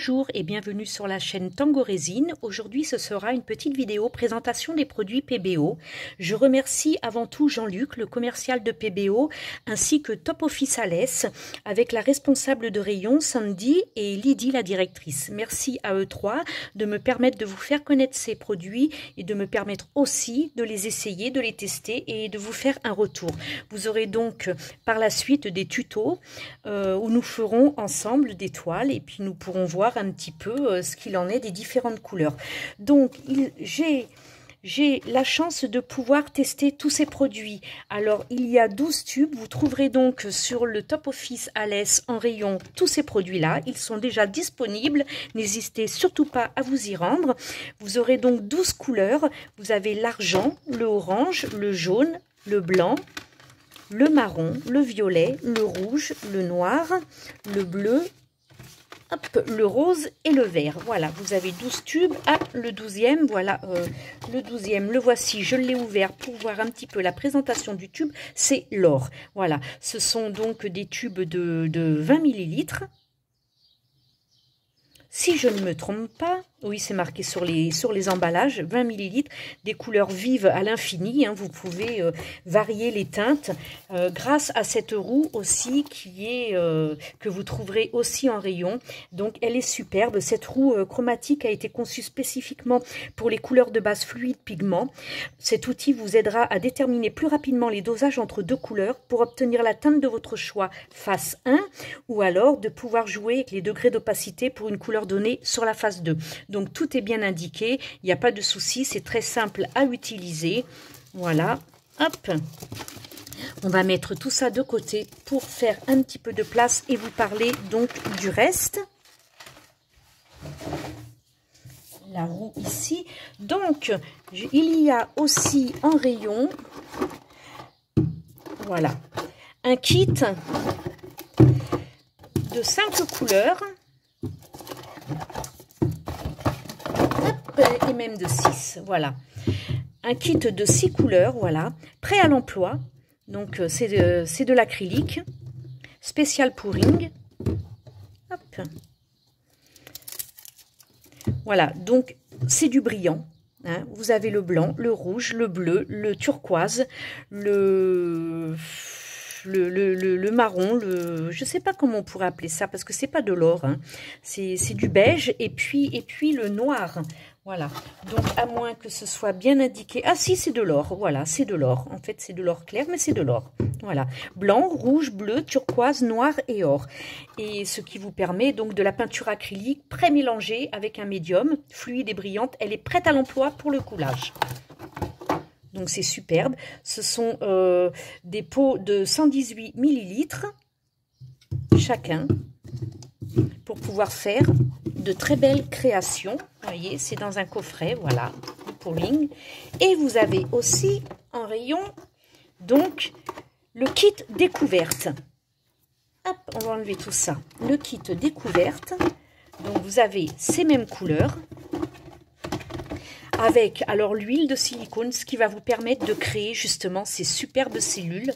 Bonjour et bienvenue sur la chaîne Tango Résine. Aujourd'hui, ce sera une petite vidéo présentation des produits PBO. Je remercie avant tout Jean-Luc, le commercial de PBO, ainsi que Top Office Alès, avec la responsable de rayon Sandy et Lydie, la directrice. Merci à eux trois de me permettre de vous faire connaître ces produits et de me permettre aussi de les essayer, de les tester et de vous faire un retour. Vous aurez donc par la suite des tutos où nous ferons ensemble des toiles et puis nous pourrons voir un petit peu ce qu'il en est des différentes couleurs. Donc j'ai la chance de pouvoir tester tous ces produits. Alors il y a 12 tubes, vous trouverez donc sur le Top Office Alès en rayon tous ces produits là, ils sont déjà disponibles, n'hésitez surtout pas à vous y rendre. Vous aurez donc 12 couleurs, vous avez l'argent, le orange, le jaune, le blanc, le marron, le violet, le rouge, le noir, le bleu, hop, le rose et le vert. Voilà, vous avez 12 tubes. Ah, le 12e, voilà, le 12e, le voici, je l'ai ouvert pour voir un petit peu la présentation du tube. C'est l'or. Voilà, ce sont donc des tubes de 20 millilitres. Si je ne me trompe pas, oui, c'est marqué sur les emballages, 20 millilitres, des couleurs vives à l'infini. Hein, vous pouvez varier les teintes grâce à cette roue aussi qui est que vous trouverez aussi en rayon. Donc, elle est superbe. Cette roue chromatique a été conçue spécifiquement pour les couleurs de base fluide pigment. Cet outil vous aidera à déterminer plus rapidement les dosages entre deux couleurs pour obtenir la teinte de votre choix face 1 ou alors de pouvoir jouer avec les degrés d'opacité pour une couleur donnée sur la face 2. Donc, tout est bien indiqué, il n'y a pas de souci, c'est très simple à utiliser. Voilà, hop. On va mettre tout ça de côté pour faire un petit peu de place et vous parler donc du reste. La roue ici. Donc, il y a aussi en rayon, voilà, un kit de 5 couleurs. Et même de 6, voilà. Un kit de 6 couleurs, voilà. Prêt à l'emploi. Donc, c'est de l'acrylique. Spécial pouring. Hop. Voilà, donc c'est du brillant. Hein. Vous avez le blanc, le rouge, le bleu, le turquoise, le marron, je sais pas comment on pourrait appeler ça parce que c'est pas de l'or, hein. C'est du beige et puis le noir. Voilà, donc à moins que ce soit bien indiqué. Ah si, c'est de l'or, voilà, c'est de l'or. En fait, c'est de l'or clair, mais c'est de l'or. Voilà, blanc, rouge, bleu, turquoise, noir et or. Et ce qui vous permet donc de la peinture acrylique pré-mélangée avec un médium, fluide et brillante. Elle est prête à l'emploi pour le coulage. Donc, c'est superbe. Ce sont des pots de 118 millilitres chacun pour pouvoir faire de très belles créations. Vous voyez, c'est dans un coffret, voilà, du pouring. Et vous avez aussi en rayon, donc, le kit découverte. Hop, on va enlever tout ça. Le kit découverte. Donc, vous avez ces mêmes couleurs. Avec alors l'huile de silicone, ce qui va vous permettre de créer justement ces superbes cellules.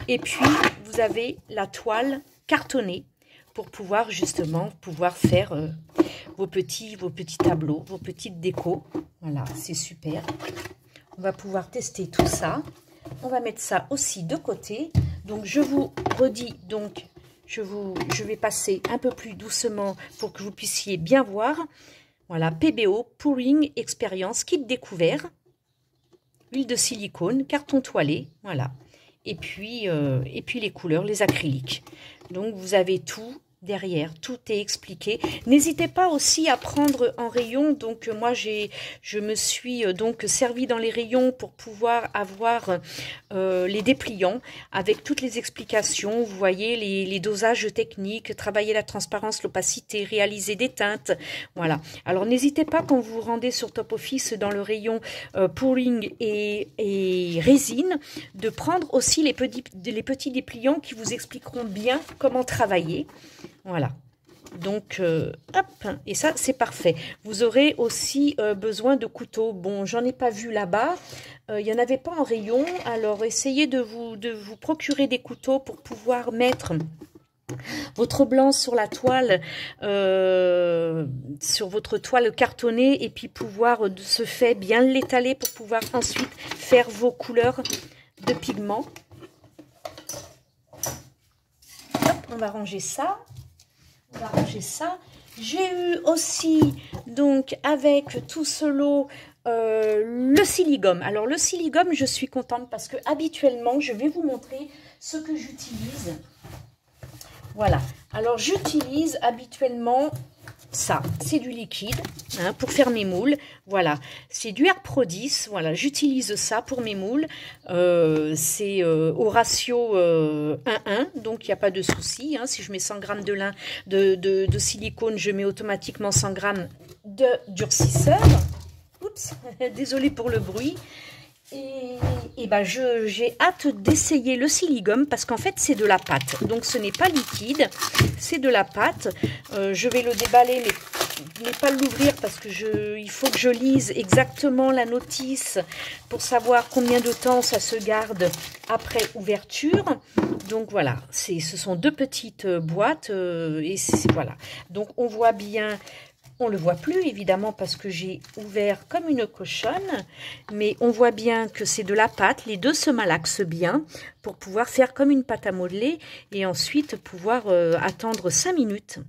Et puis, vous avez la toile cartonnée pour pouvoir justement faire vos petits tableaux, vos petites décos. Voilà, c'est super. On va pouvoir tester tout ça. On va mettre ça aussi de côté. Donc, je vous redis, donc, je vais passer un peu plus doucement pour que vous puissiez bien voir. Voilà, PBO, Pouring Expérience, kit découvert, huile de silicone, carton toilé, voilà. Et puis les couleurs, les acryliques. Donc, vous avez tout derrière, tout est expliqué. N'hésitez pas aussi à prendre en rayon. Donc, moi, je me suis donc servi dans les rayons pour pouvoir avoir les dépliants avec toutes les explications. Vous voyez les dosages techniques, travailler la transparence, l'opacité, réaliser des teintes. Voilà. Alors, n'hésitez pas quand vous vous rendez sur Top Office dans le rayon pouring et résine de prendre aussi les petits dépliants qui vous expliqueront bien comment travailler. Voilà, donc hop, et ça c'est parfait. Vous aurez aussi besoin de couteaux. Bon, j'en ai pas vu là-bas, il n'y en avait pas en rayon, alors essayez de vous procurer des couteaux pour pouvoir mettre votre blanc sur la toile, sur votre toile cartonnée, et puis pouvoir de ce fait bien l'étaler pour pouvoir ensuite faire vos couleurs de pigments. Hop, on va ranger ça. On va ranger ça. J'ai eu aussi, donc, avec tout ce lot, le siligum. Alors, le siligum, je suis contente parce que habituellement, je vais vous montrer ce que j'utilise. Voilà. Alors, j'utilise habituellement ça. C'est du liquide hein, pour faire mes moules. Voilà. C'est du Air Pro 10. Voilà. J'utilise ça pour mes moules. C'est au ratio 1-1. Donc, il n'y a pas de souci. Hein. Si je mets 100 g de lin de silicone, je mets automatiquement 100 g de durcisseur. Oups. Désolée pour le bruit. Et ben j'ai hâte d'essayer le siligum parce qu'en fait c'est de la pâte, donc ce n'est pas liquide, c'est de la pâte. Je vais le déballer mais pas l'ouvrir parce que il faut que je lise exactement la notice pour savoir combien de temps ça se garde après ouverture. Donc voilà, ce sont deux petites boîtes et voilà. Donc on voit bien. On ne le voit plus, évidemment, parce que j'ai ouvert comme une cochonne. Mais on voit bien que c'est de la pâte. Les deux se malaxent bien pour pouvoir faire comme une pâte à modeler. Et ensuite, pouvoir attendre 5 minutes.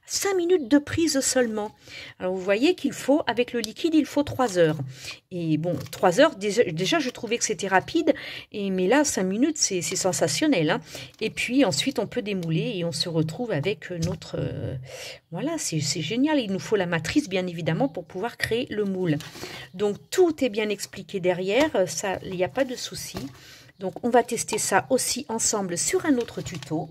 5 minutes de prise seulement. Alors, vous voyez qu'il faut, avec le liquide, il faut 3 heures. Et bon, 3 heures, déjà, je trouvais que c'était rapide. Mais là, 5 minutes, c'est sensationnel. Hein. Et puis, ensuite, on peut démouler et on se retrouve avec notre... voilà, c'est génial. Il nous faut la matrice, bien évidemment, pour pouvoir créer le moule. Donc, tout est bien expliqué derrière. Ça, il n'y a pas de souci. Donc, on va tester ça aussi ensemble sur un autre tuto.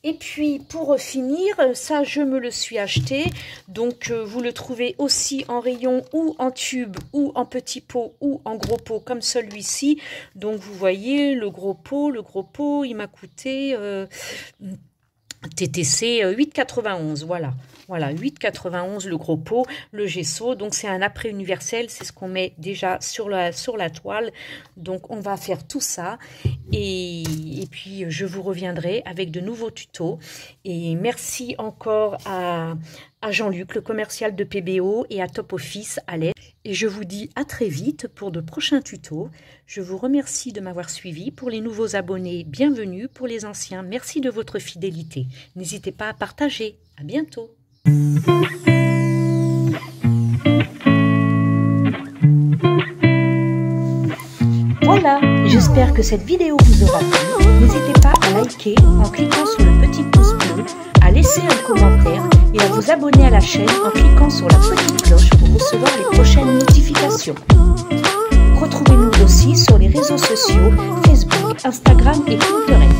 Et puis, pour finir, ça, je me le suis acheté. Donc, vous le trouvez aussi en rayon ou en tube ou en petit pot ou en gros pot comme celui-ci. Donc, vous voyez, le gros pot, il m'a coûté... TTC 8,91, voilà. Voilà, 8,91 le gros pot, le gesso. Donc, c'est un après universel. C'est ce qu'on met déjà sur la toile. Donc, on va faire tout ça. Et puis, je vous reviendrai avec de nouveaux tutos. Et merci encore à Jean-Luc, le commercial de PBO, et à Top Office, Alès. Et je vous dis à très vite pour de prochains tutos. Je vous remercie de m'avoir suivi. Pour les nouveaux abonnés, bienvenue. Pour les anciens, merci de votre fidélité. N'hésitez pas à partager. À bientôt. Voilà, j'espère que cette vidéo vous aura plu. N'hésitez pas à liker en cliquant sur le petit pouce bleu, à laisser un commentaire et à vous abonner à la chaîne en cliquant sur la petite cloche pour recevoir les prochaines notifications. Retrouvez-nous aussi sur les réseaux sociaux Facebook, Instagram et Pinterest.